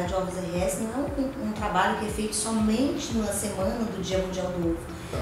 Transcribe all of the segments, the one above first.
verdade, o Ovos RS não é um trabalho que é feito somente na semana do Dia Mundial do Ovo,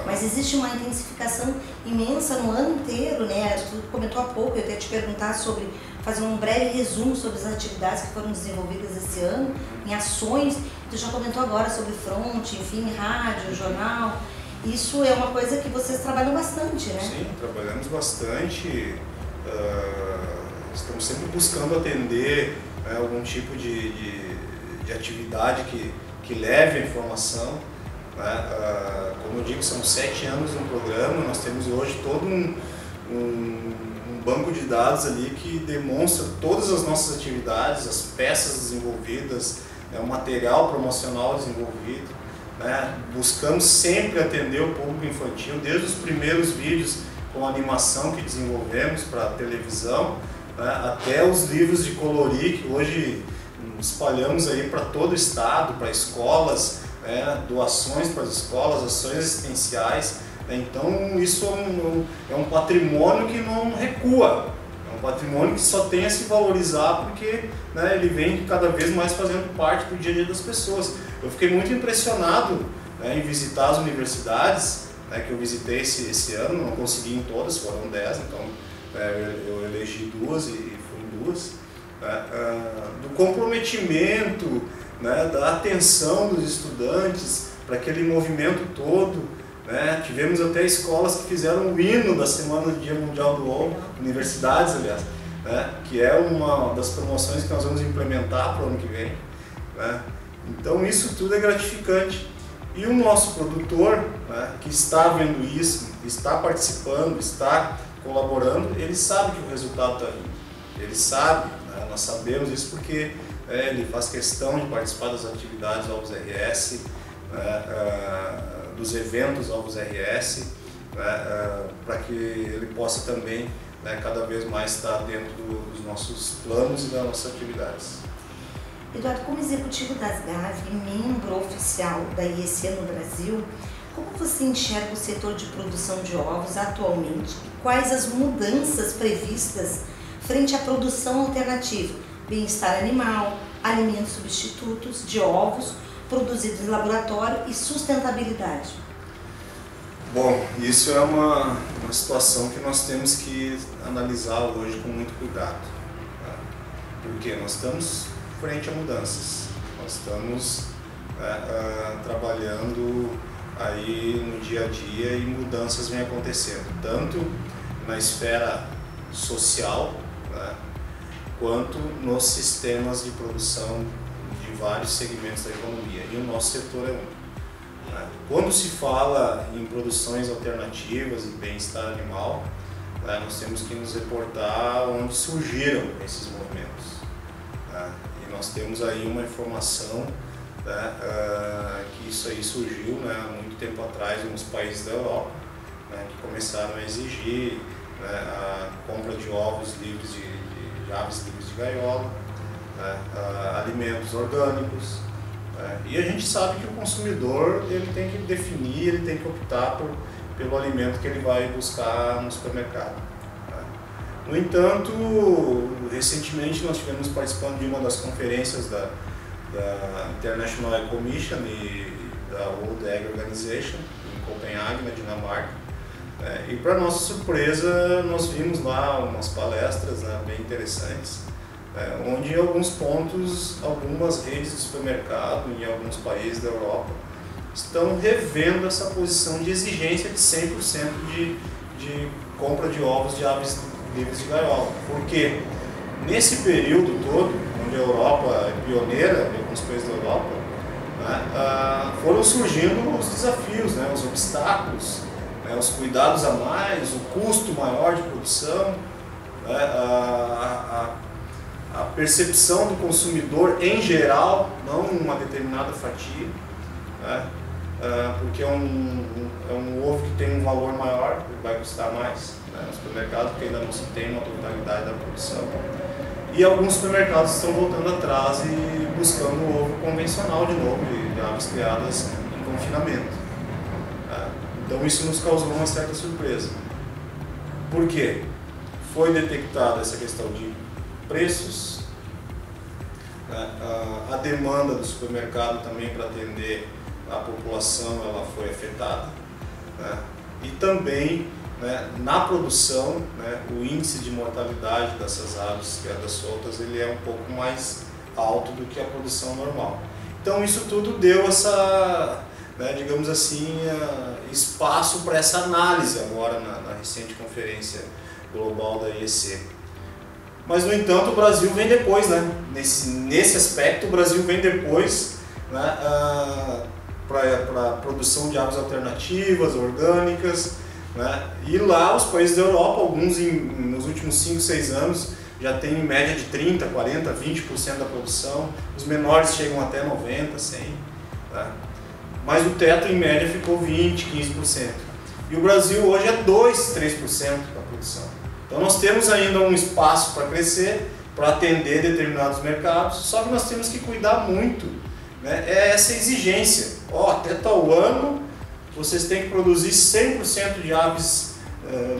mas existe uma intensificação imensa no ano inteiro, né? Tu comentou há pouco, eu até te perguntar sobre, fazer um breve resumo sobre as atividades que foram desenvolvidas esse ano, em ações, tu já comentou agora sobre front, enfim, rádio, jornal, isso é uma coisa que vocês trabalham bastante, né? Sim, trabalhamos bastante, estamos sempre buscando atender algum tipo de atividade que leve a informação. Como eu digo, são 7 anos no programa, nós temos hoje todo um banco de dados ali que demonstra todas as nossas atividades, as peças desenvolvidas, o material promocional desenvolvido. Buscamos sempre atender o público infantil, desde os primeiros vídeos com animação que desenvolvemos para a televisão, até os livros de colorir que hoje espalhamos aí para todo o estado, para escolas, doações para as escolas, ações assistenciais. Então isso é um patrimônio que não recua, é um patrimônio que só tem a se valorizar porque ele vem cada vez mais fazendo parte do dia a dia das pessoas. Eu fiquei muito impressionado em visitar as universidades que eu visitei esse ano, não consegui em todas, foram 10, então eu elegi 2 e fui em 2, do comprometimento, da atenção dos estudantes para aquele movimento todo. Tivemos até escolas que fizeram o hino da Semana do Dia Mundial do Ovo, universidades aliás, que é uma das promoções que nós vamos implementar para o ano que vem. Então isso tudo é gratificante. E o nosso produtor, que está vendo isso, está participando, está colaborando, ele sabe que o resultado está vindo. Ele sabe, nós sabemos isso porque ele faz questão de participar das atividades do Ovos RS, dos eventos Ovos RS, para que ele possa também cada vez mais estar dentro dos nossos planos e das nossas atividades. Eduardo, como executivo das GAV e membro oficial da IEC no Brasil, como você enxerga o setor de produção de ovos atualmente e quais as mudanças previstas frente à produção alternativa, bem-estar animal, alimentos substitutos de ovos produzidos em laboratório e sustentabilidade? Bom, isso é uma situação que nós temos que analisar hoje com muito cuidado, porque nós estamos frente a mudanças, nós estamos trabalhando aí no dia a dia e mudanças vêm acontecendo, tanto na esfera social, quanto nos sistemas de produção de vários segmentos da economia, e o nosso setor é um. Quando se fala em produções alternativas e bem-estar animal, nós temos que nos reportar onde surgiram esses movimentos. E nós temos aí uma informação que isso aí surgiu há muito tempo atrás em alguns países da Europa, que começaram a exigir a compra de ovos livres de aves livres de gaiola, alimentos orgânicos. E a gente sabe que o consumidor ele tem que definir, ele tem que optar pelo alimento que ele vai buscar no supermercado. No entanto, recentemente nós estivemos participando de uma das conferências da International Egg Commission e da World Egg Organization em Copenhague, na Dinamarca. E para nossa surpresa nós vimos lá umas palestras bem interessantes, onde em alguns pontos, algumas redes de supermercado em alguns países da Europa estão revendo essa posição de exigência de 100% de compra de ovos de aves livres de gaiola. Porque nesse período todo, onde a Europa é pioneira, em alguns países da Europa, foram surgindo os desafios, os obstáculos, os cuidados a mais, o custo maior de produção, a percepção do consumidor em geral, não uma determinada fatia, porque é um ovo que tem um valor maior, vai custar mais no supermercado, porque ainda não se tem uma totalidade da produção. E alguns supermercados estão voltando atrás e buscando o ovo convencional de novo, de aves criadas em confinamento. Então isso nos causou uma certa surpresa. Por quê? Foi detectada essa questão de preços, A demanda do supermercado também para atender a população ela foi afetada, né? E também, né, na produção, né, o índice de mortalidade dessas aves criadas soltas ele é um pouco mais alto do que a produção normal. Então isso tudo deu essa, né, digamos assim, espaço para essa análise agora na recente conferência global da IEC. Mas, no entanto, o Brasil vem depois, né? Nesse aspecto, o Brasil vem depois, né, para a produção de aves alternativas, orgânicas, né? E lá, os países da Europa, alguns nos últimos 5, 6 anos, já tem em média de 30%, 40%, 20% da produção. Os menores chegam até 90%, 100%. Tá? Mas o teto, em média, ficou 20%, 15%. E o Brasil hoje é 2%, 3% da produção. Então nós temos ainda um espaço para crescer, para atender determinados mercados, só que nós temos que cuidar muito, né? É essa exigência. Até tal ano vocês têm que produzir 100% de aves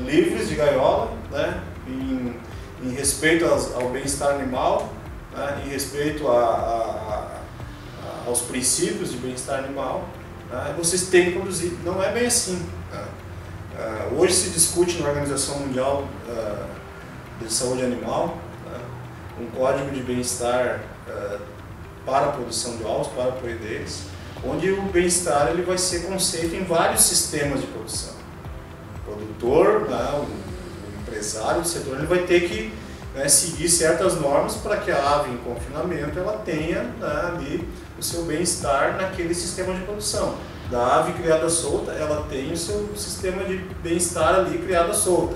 livres de gaiola, né? Em respeito ao bem-estar animal, né? Em respeito aos princípios de bem-estar animal, né? Vocês têm que produzir. Não é bem assim. Né? Hoje se discute na Organização Mundial de Saúde Animal, né, um código de bem-estar para a produção de ovos, para a deles, onde o bem-estar ele vai ser conceito em vários sistemas de produção. O produtor, né, o empresário, o setor, ele vai ter que, né, seguir certas normas para que a ave em confinamento ela tenha, né, ali o seu bem-estar naquele sistema de produção. Da ave criada solta, ela tem o seu sistema de bem-estar ali criada solta,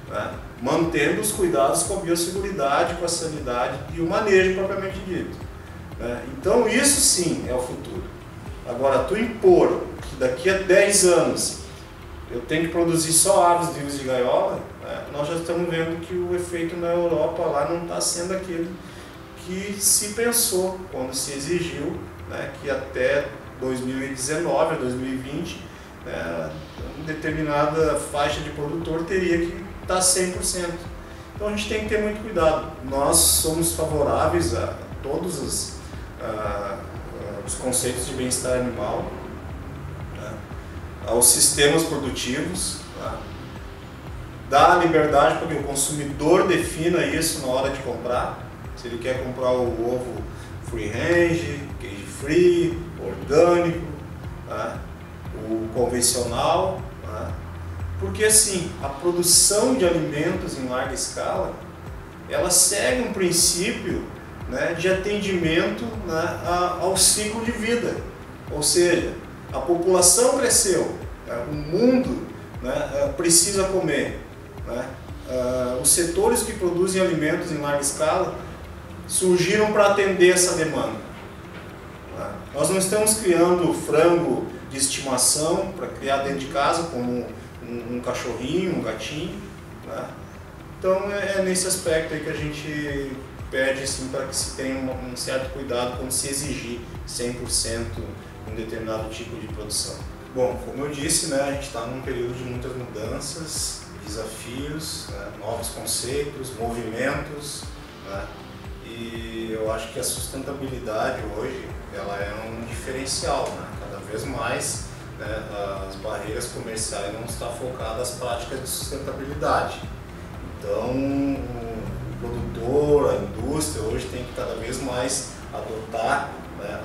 né? Mantendo os cuidados com a biosseguridade, com a sanidade e o manejo propriamente dito, né? Então isso sim é o futuro. Agora, tu impor que daqui a 10 anos eu tenho que produzir só aves livres de gaiola, né? Nós já estamos vendo que o efeito na Europa lá não está sendo aquele que se pensou quando se exigiu, né, que até 2019 a 2020, né, uma determinada faixa de produtor teria que estar 100%. Então a gente tem que ter muito cuidado. Nós somos favoráveis a todos os conceitos de bem-estar animal, né, aos sistemas produtivos, tá, dá a liberdade para que o consumidor defina isso na hora de comprar. Se ele quer comprar o ovo free range, cage free, orgânico, tá, o convencional, tá, porque assim, a produção de alimentos em larga escala, ela segue um princípio, né, de atendimento, né, ao ciclo de vida, ou seja, a população cresceu, né, o mundo, né, precisa comer, né, os setores que produzem alimentos em larga escala surgiram para atender essa demanda. Nós não estamos criando frango de estimação para criar dentro de casa, como um cachorrinho, um gatinho, né? Então é nesse aspecto aí que a gente pede assim, para que se tenha um certo cuidado quando se exigir 100% um determinado tipo de produção. Bom, como eu disse, né, a gente está num período de muitas mudanças, desafios, né, novos conceitos, movimentos, né? E eu acho que a sustentabilidade hoje ela é um diferencial, né? Cada vez mais, né, as barreiras comerciais não estão focadas nas práticas de sustentabilidade. Então o produtor, a indústria hoje tem que cada vez mais adotar, né,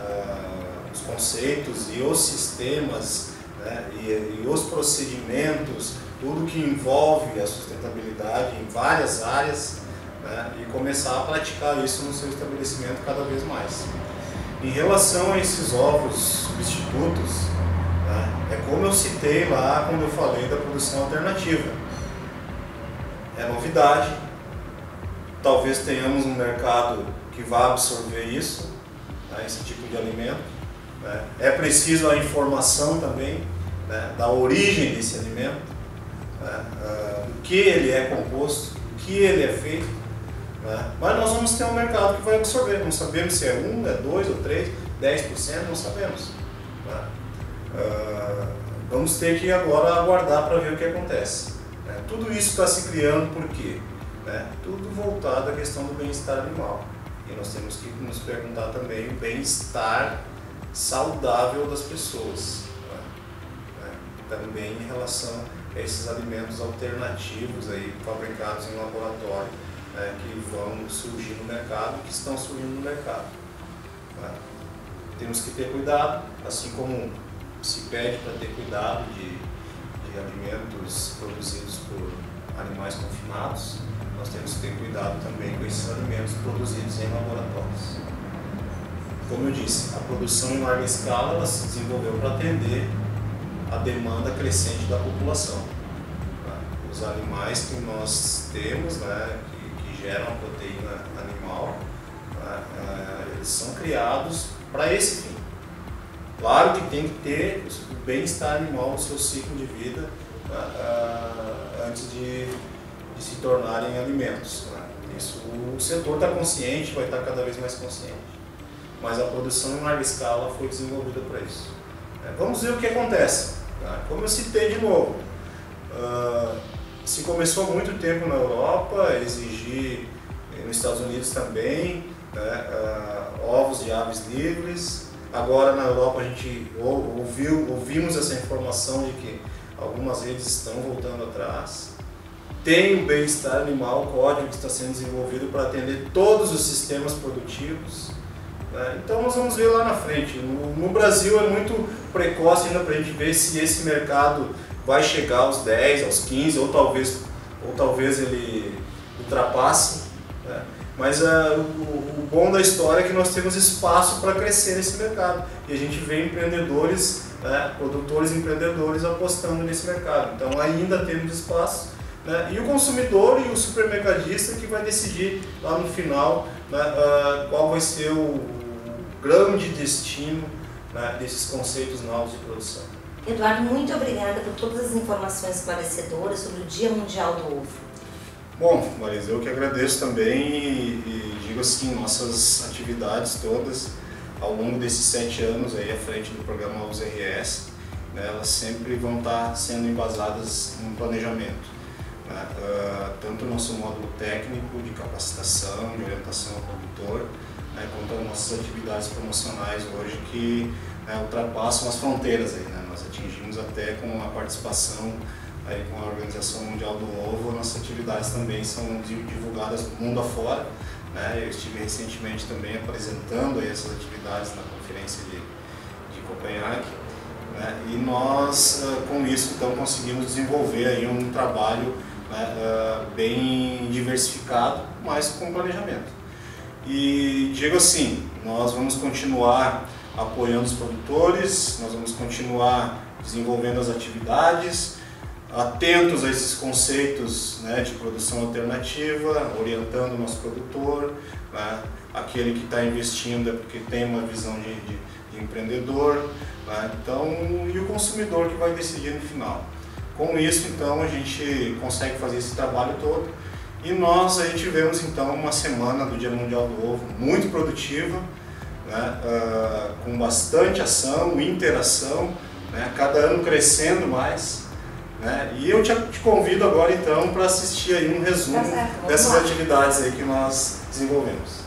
os conceitos e os sistemas, né, e os procedimentos, tudo que envolve a sustentabilidade em várias áreas, né, e começar a praticar isso no seu estabelecimento cada vez mais. Em relação a esses ovos substitutos, né, é como eu citei lá quando eu falei da produção alternativa. É novidade, talvez tenhamos um mercado que vá absorver isso, né, esse tipo de alimento, né. É preciso a informação também, né, da origem desse alimento, né, do que ele é composto, do que ele é feito. Mas nós vamos ter um mercado que vai absorver, não sabemos se é 1, é 2 ou 3, 10%, não sabemos. Vamos ter que agora aguardar para ver o que acontece. Tudo isso está se criando por quê? Tudo voltado à questão do bem-estar animal. E nós temos que nos perguntar também o bem-estar saudável das pessoas, né? Também em relação a esses alimentos alternativos aí, fabricados em laboratório, né, que vão surgir no mercado, que estão surgindo no mercado, né? Temos que ter cuidado, assim como se pede para ter cuidado de alimentos produzidos por animais confinados, nós temos que ter cuidado também com esses alimentos produzidos em laboratórios. Como eu disse, a produção em larga escala ela se desenvolveu para atender a demanda crescente da população, né? Os animais que nós temos, né, que geram a proteína animal, né, eles são criados para esse fim. Claro que tem que ter o bem-estar animal no seu ciclo de vida, antes de se tornarem alimentos, né? Isso, o setor está consciente, vai estar cada vez mais consciente, mas a produção em larga escala foi desenvolvida para isso. Vamos ver o que acontece. Como eu citei de novo, se começou há muito tempo na Europa a exigir, nos Estados Unidos também, né, ovos de aves livres. Agora na Europa a gente ouvimos essa informação de que algumas redes estão voltando atrás. Tem o bem-estar animal, o código que está sendo desenvolvido para atender todos os sistemas produtivos, né? Então nós vamos ver lá na frente. No Brasil é muito precoce ainda para a gente ver se esse mercado vai chegar aos 10, aos 15, ou talvez ele ultrapasse, né? Mas o bom da história é que nós temos espaço para crescer nesse mercado. E a gente vê empreendedores, né, produtores empreendedores apostando nesse mercado. Então ainda temos espaço, né, e o consumidor e o supermercadista que vai decidir lá no final, né, qual vai ser o grande destino, né, desses conceitos novos de produção. Eduardo, muito obrigada por todas as informações esclarecedoras sobre o Dia Mundial do Ovo. Bom, Marisa, eu que agradeço também e digo assim, nossas atividades todas ao longo desses 7 anos aí à frente do programa Ovos RS, né, elas sempre vão estar sendo embasadas em planejamento, né, tanto o nosso módulo técnico de capacitação, de orientação ao produtor, né, quanto as nossas atividades promocionais hoje que, né, ultrapassam as fronteiras aí, né, nós atingimos até com a participação aí com a Organização Mundial do Ovo, nossas atividades também são divulgadas mundo afora, né? Eu estive recentemente também apresentando aí essas atividades na conferência de Copenhague, né? E nós com isso então conseguimos desenvolver aí um trabalho, né, bem diversificado, mas com planejamento. E digo assim, nós vamos continuar apoiando os produtores, nós vamos continuar desenvolvendo as atividades, atentos a esses conceitos, né, de produção alternativa, orientando o nosso produtor, né, aquele que está investindo é porque tem uma visão de empreendedor, né, então, e o consumidor que vai decidir no final. Com isso, então, a gente consegue fazer esse trabalho todo e nós aí tivemos então uma semana do Dia Mundial do Ovo muito produtiva, né, com bastante ação, interação, né, cada ano crescendo mais. Né? E eu te convido agora então para assistir aí um resumo dessas atividades aí que nós desenvolvemos.